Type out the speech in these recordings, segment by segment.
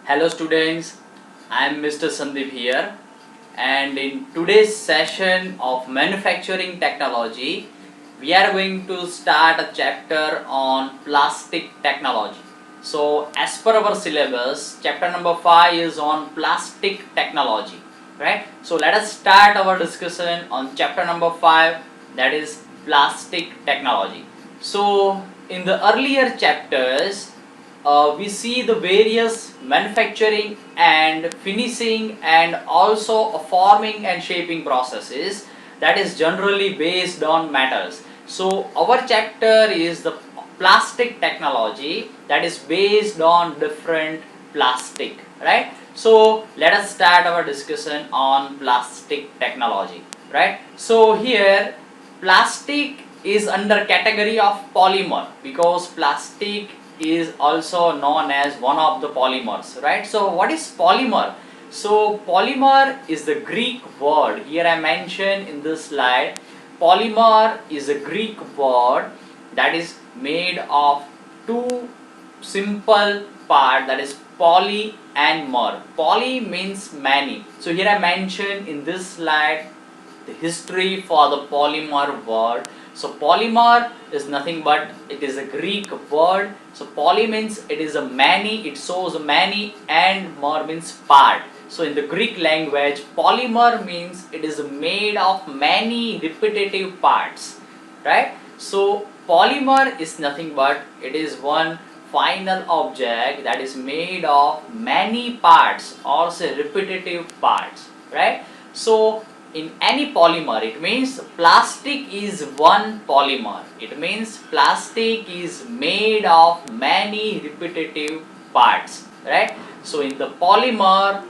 Hello students, I am Mr. Sandeep here, and in today's session of manufacturing technology we are going to start a chapter on plastic technology. So as per our syllabus, chapter number 5 is on plastic technology, right? So let us start our discussion on chapter number 5, that is plastic technology. So in the earlier chapters we see the various manufacturing and finishing and also forming and shaping processes that is generally based on metals. So our chapter is the plastic technology that is based on different plastic, right? So let us start our discussion on plastic technology, right? So here plastic is under category of polymer because plastic is also known as one of the polymers, right? So what is polymer? So polymer is the Greek word. Here I mentioned in this slide, polymer is a Greek word that is made of two simple part, that is poly and mer. Poly means many. So here I mentioned in this slide the history for the polymer word. So polymer is nothing but it is a Greek word. So poly means it is a many, it shows many, and mer means part. So in the Greek language, polymer means it is made of many repetitive parts, right? So polymer is nothing but it is one final object that is made of many parts or say repetitive parts, right? So in any polymer, it means plastic is one polymer. It means plastic is made of many repetitive parts, right? So in the polymer,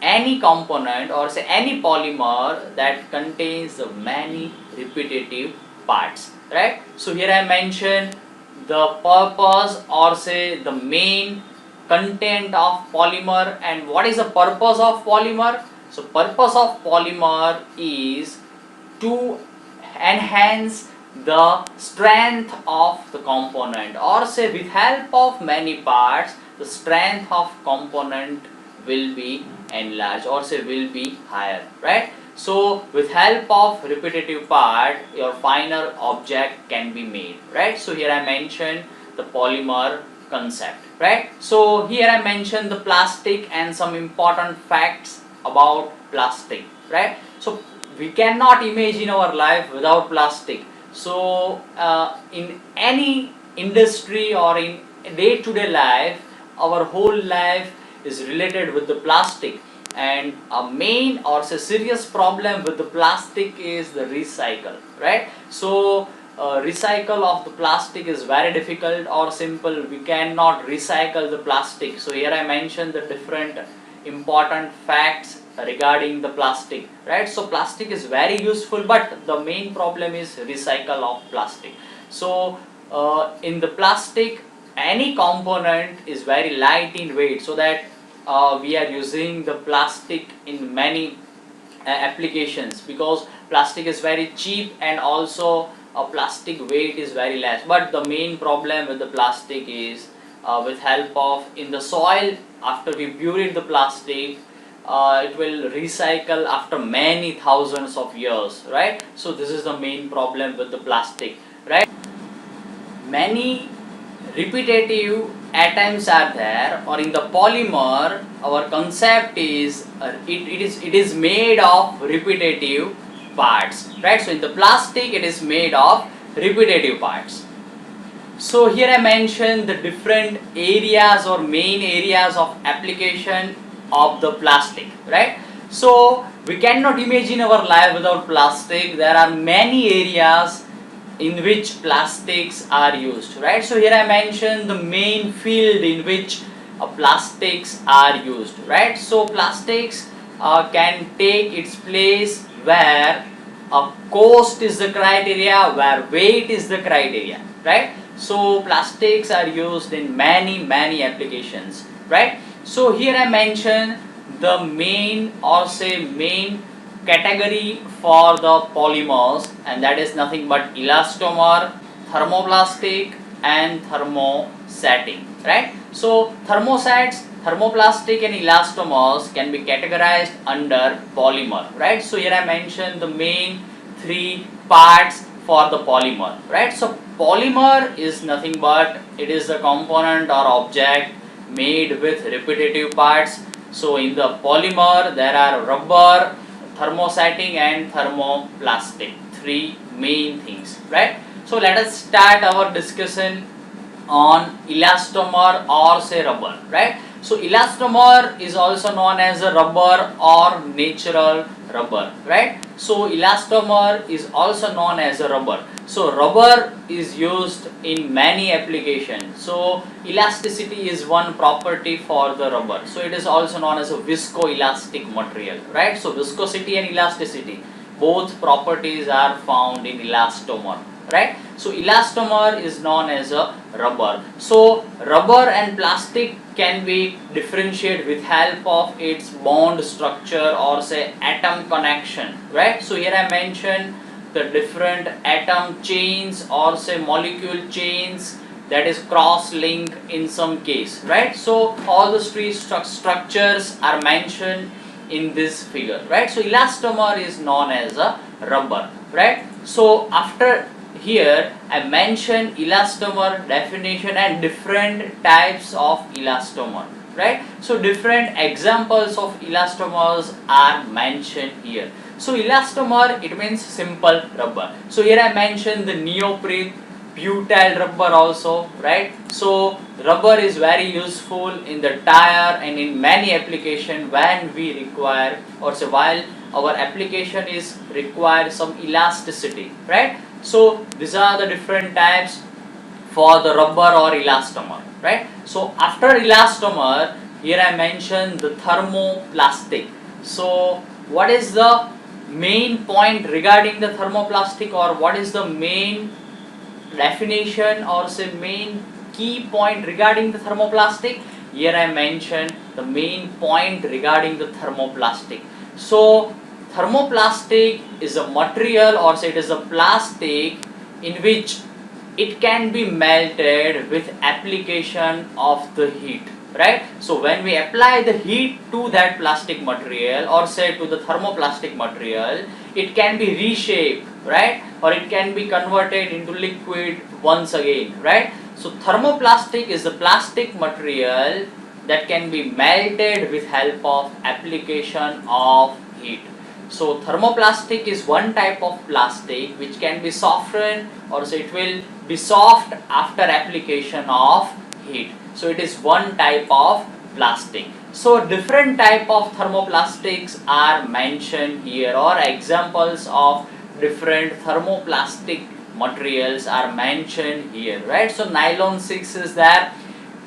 any component or say any polymer that contains many repetitive parts, right? So here I mentioned the purpose or say the main content of polymer. And what is the purpose of polymer? So purpose of polymer is to enhance the strength of the component, or say with help of many parts the strength of component will be enlarged or say will be higher, right? So with help of repetitive part your final object can be made, right? So here I mentioned the polymer concept, right? So here I mentioned the plastic and some important facts about plastic, right? So we cannot imagine our life without plastic. So in any industry or in day-to-day life, our whole life is related with the plastic, and a main or say serious problem with the plastic is the recycle, right? So recycle of the plastic is very difficult or simple. We cannot recycle the plastic. So here I mentioned the different important facts regarding the plastic, right? So plastic is very useful, but the main problem is recycle of plastic. So in the plastic, any component is very light in weight, so that we are using the plastic in many applications, because plastic is very cheap and also plastic weight is very less. But the main problem with the plastic is with help of in the soil, after we bury the plastic, it will recycle after many thousands of years, right? So this is the main problem with the plastic, right? Many repetitive atoms are there, or in the polymer our concept is it is made of repetitive parts, right? So in the plastic it is made of repetitive parts. So here I mentioned the different areas or main areas of application of the plastic, right? So we cannot imagine our life without plastic. There are many areas in which plastics are used, right? So here I mentioned the main field in which plastics are used, right? So plastics can take its place where cost is the criteria, where weight is the criteria, right? So plastics are used in many applications, right? So here I mentioned the main or say main category for the polymers, and that is nothing but elastomer, thermoplastic and thermosetting, right? So thermoplastic and elastomers can be categorized under polymer, right? So here I mentioned the main three parts for the polymer, right? So polymer is nothing but it is a component or object made with repetitive parts. So in the polymer there are rubber, thermosetting and thermoplastic, three main things, right? So let us start our discussion on elastomer or say rubber, right? So elastomer is also known as a rubber or natural rubber, right? So elastomer is also known as a rubber. So rubber is used in many applications. So elasticity is one property for the rubber. So it is also known as a viscoelastic material, right? So viscosity and elasticity, both properties are found in elastomer, right? So elastomer is known as a rubber. So rubber and plastic can be differentiated with help of its bond structure or say atom connection, right? So here I mentioned the different atom chains or say molecule chains that is cross link in some case, right? So all the three structures are mentioned in this figure, right? So elastomer is known as a rubber, right? So after here I mentioned elastomer definition and different types of elastomer, right? So different examples of elastomers are mentioned here. So elastomer, it means simple rubber. So here I mentioned the neoprene, butyl rubber also, right? So rubber is very useful in the tire and in many applications when we require or say while our application is require some elasticity, right? So these are the different types for the rubber or elastomer, right? So after elastomer, here I mentioned the thermoplastic. So what is the main point regarding the thermoplastic, or what is the main definition or say main key point regarding the thermoplastic? Here I mentioned the main point regarding the thermoplastic. So thermoplastic is a material or say it is a plastic in which it can be melted with application of the heat, right? So when we apply the heat to that plastic material or say to the thermoplastic material, it can be reshaped, right? Or it can be converted into liquid once again, right? So thermoplastic is the plastic material that can be melted with help of application of heat. So thermoplastic is one type of plastic which can be softened or say it will be soft after application of heat. So it is one type of plastic. So different type of thermoplastics are mentioned here, or examples of different thermoplastic materials are mentioned here, right? So nylon 6 is there.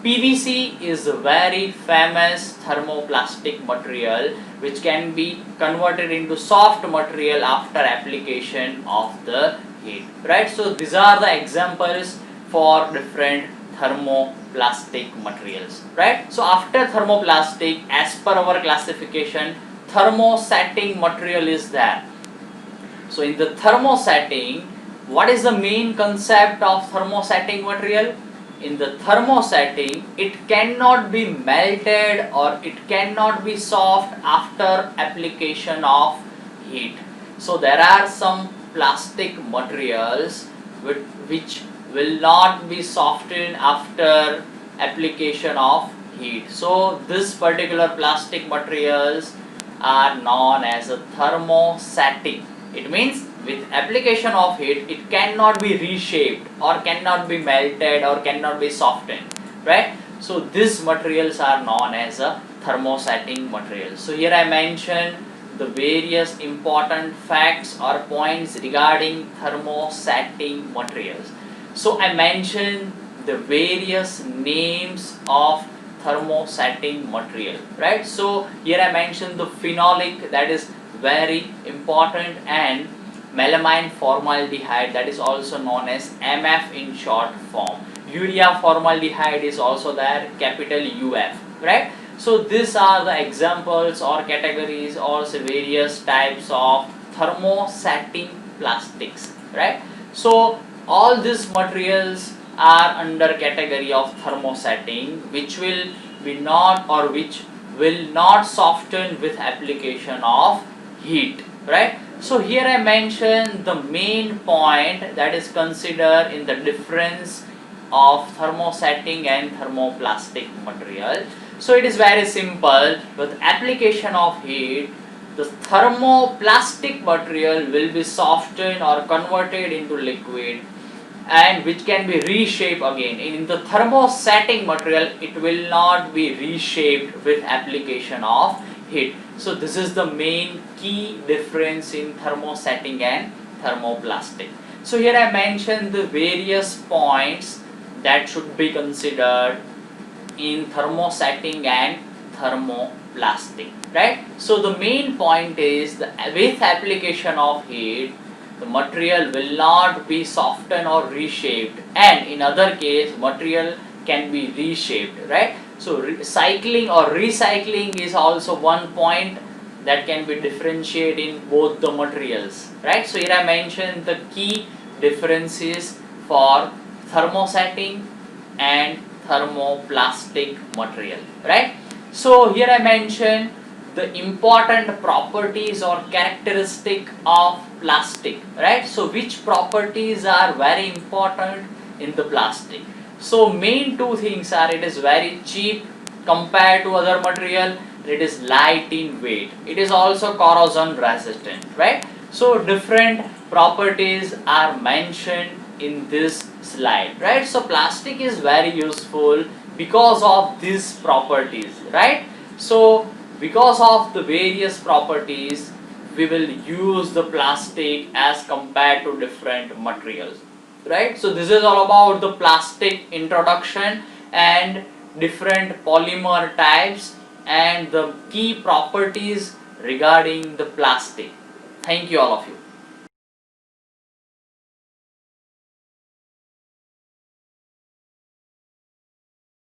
PVC is a very famous thermoplastic material which can be converted into soft material after application of the heat, right? So these are the examples for different thermoplastic materials, right? So after thermoplastic, as per our classification, thermosetting material is there. So in the thermosetting, what is the main concept of thermosetting material? In the thermosetting, it cannot be melted or it cannot be soft after application of heat. So there are some plastic materials which will not be softened after application of heat. So this particular plastic materials are known as a thermosetting. It means with application of heat, it cannot be reshaped or cannot be melted or cannot be softened, right? So these materials are known as a thermosetting materials. So here I mentioned the various important facts or points regarding thermosetting materials. So I mentioned the various names of thermosetting material, right? So here I mentioned the phenolic, that is very important, and melamine formaldehyde, that is also known as MF in short form. Urea formaldehyde is also there, capital UF, right? So these are the examples or categories or various types of thermosetting plastics, right? So all these materials are under category of thermosetting, which will which will not soften with application of heat, right? So here I mentioned the main point that is considered in the difference of thermosetting and thermoplastic material. So it is very simple. With application of heat, the thermoplastic material will be softened or converted into liquid, and which can be reshaped again. In the thermosetting material, it will not be reshaped with application of heat. So this is the main key difference in thermosetting and thermoplastic. So here I mentioned the various points that should be considered in thermosetting and thermoplastic, right? So the main point is that with application of heat, the material will not be softened or reshaped, and in other case material can be reshaped, right? So cycling or recycling is also one point that can be differentiated in both the materials, right? So here I mentioned the key differences for thermosetting and thermoplastic material, right? So here I mentioned the important properties or characteristic of plastic, right? So which properties are very important in the plastic? So main two things are, it is very cheap compared to other material, it is light in weight, it is also corrosion resistant, right? So different properties are mentioned in this slide, right? So plastic is very useful because of these properties, right? So because of the various properties, we will use the plastic as compared to different materials, right? So this is all about the plastic introduction and different polymer types and the key properties regarding the plastic. Thank you all of you.